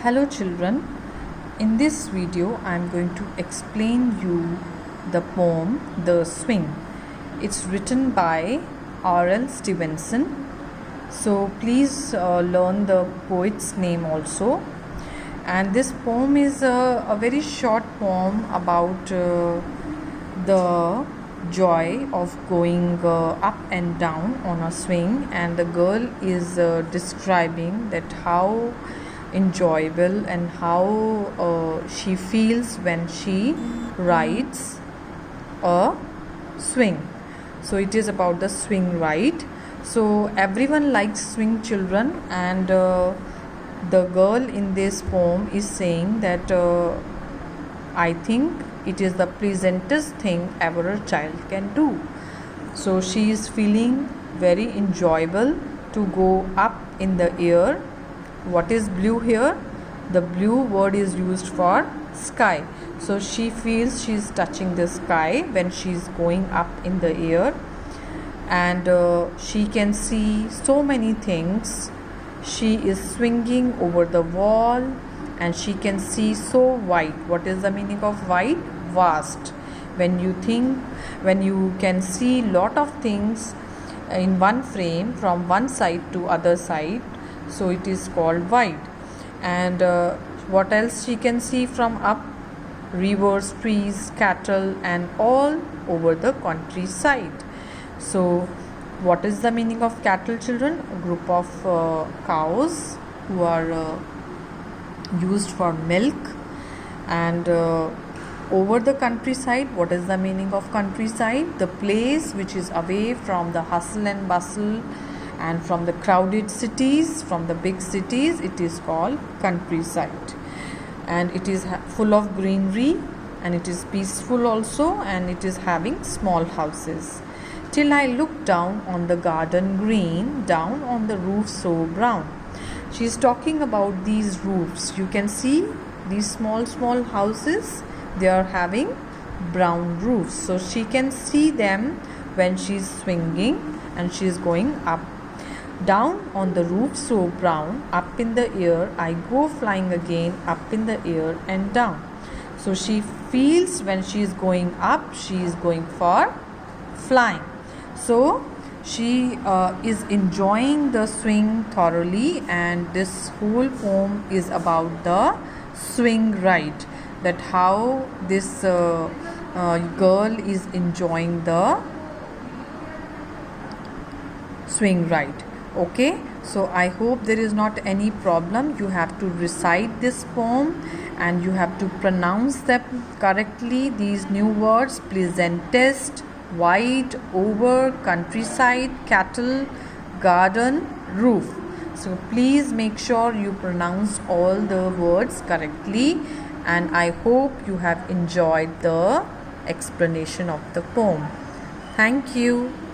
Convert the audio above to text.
Hello children, in this video I am going to explain you the poem The Swing. It's written by R.L. Stevenson. So please learn the poet's name also. And this poem is a very short poem about the joy of going up and down on a swing, and the girl is describing that how enjoyable and how she feels when she rides a swing. So it is about the swing ride. So everyone likes swing, children, and the girl in this poem is saying that I think it is the pleasantest thing ever a child can do. So she is feeling very enjoyable to go up in the air. What is blue here? The blue word is used for sky. So she feels she is touching the sky when she is going up in the air, and she can see so many things. She is swinging over the wall and she can see so wide. What is the meaning of wide? Vast. When you can see lot of things in one frame from one side to other side, so it is called wide. And what else she can see from up? Rivers, trees, cattle, and all over the countryside. So what is the meaning of cattle, children? A group of cows who are used for milk. And over the countryside, what is the meaning of countryside? The place which is away from the hustle and bustle and from the crowded cities, from the big cities. It is called countryside, and it is full of greenery, and it is peaceful also, and it is having small houses. Till I look down on the garden green, down on the roof so brown. She is talking about these roofs. You can see these small houses, they are having brown roofs. So she can see them when she is swinging and she is going up. Down on the roof so brown, up in the air I go flying again, up in the air and down. So she feels when she is going up, she is going for flying. So she is enjoying the swing thoroughly, and this whole poem is about the swing ride, that how this girl is enjoying the swing ride. Okay, so I hope there is not any problem. You have to recite this poem and you have to pronounce them correctly. These new words: pleasantest, wide, over, countryside, cattle, garden, roof. So please make sure you pronounce all the words correctly, and I hope you have enjoyed the explanation of the poem. Thank you.